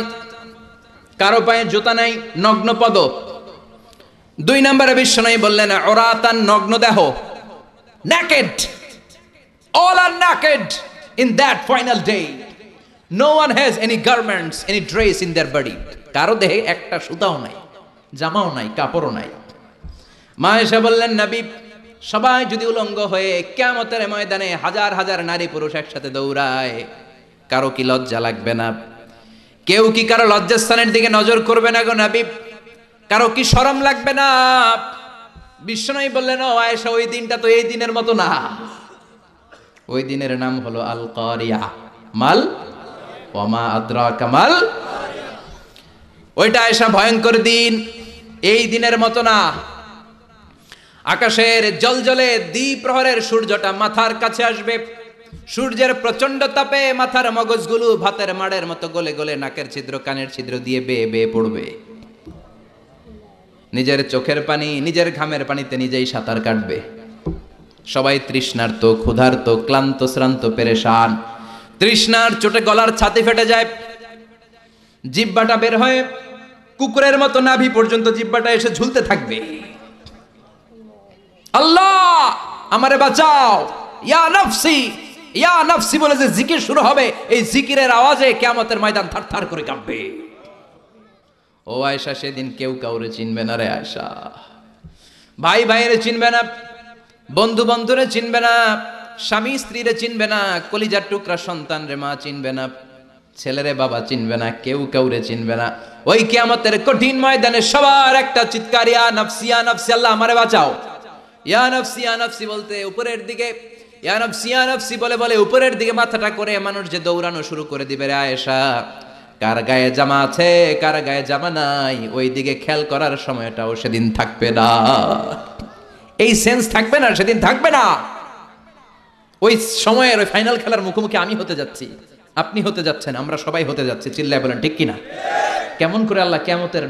কারো পায়ে জুতা নাই, নগ্ন পদ। 2 নম্বরে বিশ্বনবী বললেন উরাতান, নগ্ন দেহ, naked, all are naked in that final day. No one has any garments, any dress in their body. কারো দেহে একটা সুতাও নাই, জামাও নাই, কাপড়ও নাই। মা এসে বললেন নবী, সবাই যদি উলঙ্গ হয়ে কিয়ামতের ময়দানে হাজার হাজার নারী পুরুষ একসাথে দৌড়ায়, কারো কি লজ্জা লাগবে না? কেউ কি কারো লজ্জাস্থানের দিকে নজর করবে না গো নবী? কারো কি শরম লাগবে না? বিশ্বনবী বললেন, ও আয়েশা, ওই দিনটা তো এই দিনের মতো না। ওই দিনের নাম হলো আল কারিয়া। মাল ওয়ামা আদরাকা মাল। ওইটা আয়েশা ভয়ঙ্কর দিন, এই দিনের মতো না। আকাশের জলজলে দ্বিপ্রহরের সূর্যটা মাথার কাছে আসবে, সূর্যের প্রচন্ড তাপে মাথার মগজগুলো ভাতের মাড়ের মতো গলে গলে নাকের ছিদ্র কানের ছিদ্র দিয়ে বেয়ে বেয়ে পড়বে। নিজের চোখের পানি, নিজের ঘামের পানিতে নিজেই সাঁতার কাটবে। সবাই তৃষ্ণার্ত, ক্ষুধার্ত, ক্লান্ত, শ্রান্ত, পেরেশান। তৃষ্ণার চোটে গলার ছাতি ফেটে যায়, জিহ্বাটা বের হয়ে কুকুরের মতো নাভি পর্যন্ত জিহ্বাটা এসে ঝুলতে থাকবে। আল্লাহ আমারে বাঁচাও, ইয়া নাফসি, ইয়া নাফসি বলে যে জিকির শুরু হবে, এই জিকিরের আওয়াজে কিয়ামতের ময়দান থারথার করে কাঁপবে। ও আয়েশা, সেদিন কেউ কাউরে চিনবে না রে আয়েশা। ভাই ভাইরে চিনবে না, বন্ধু বন্ধুরে চিনবে না, স্বামী স্ত্রীরে চিনবে না, কলিজার টুকরা সন্তান রে মা চিনবে না, ছেলেরে বাবা চিনবে না, কেউ কাউরে চিনবে না। ওই কিয়ামতের কঠিন ময়দানে সবার একটা চিৎকার, ইয়া নাফসি, ইয়া নাফসি, আল্লাহ আমারে বাঁচাও। ইয়া নাফসি, ইয়া নাফসি বলতে উপরের দিকে, ইয়া নাফসি, ইয়া নাফসি বলে বলে উপরের দিকে মাথাটা করে মানুষ যে দৌড়ানো শুরু করে দিবে রে আয়েশা। কার গায়ে জামা আছে, কার গায়ে জামা নাই, ওই দিকে খেয়াল করার সময়টাও সেদিন থাকবে না। এই সেন্স থাকবে না, সেদিন থাকবে না। ওই সময়ের ওই ফাইনাল খেলার মুখোমুখি আমি হতে যাচ্ছি, আপনি হতে যাচ্ছেন, আমরা সবাই হতে যাচ্ছি। চিল্লায় বলেন ঠিক কিনা? কেমন করে আল্লাহ কিয়ামতের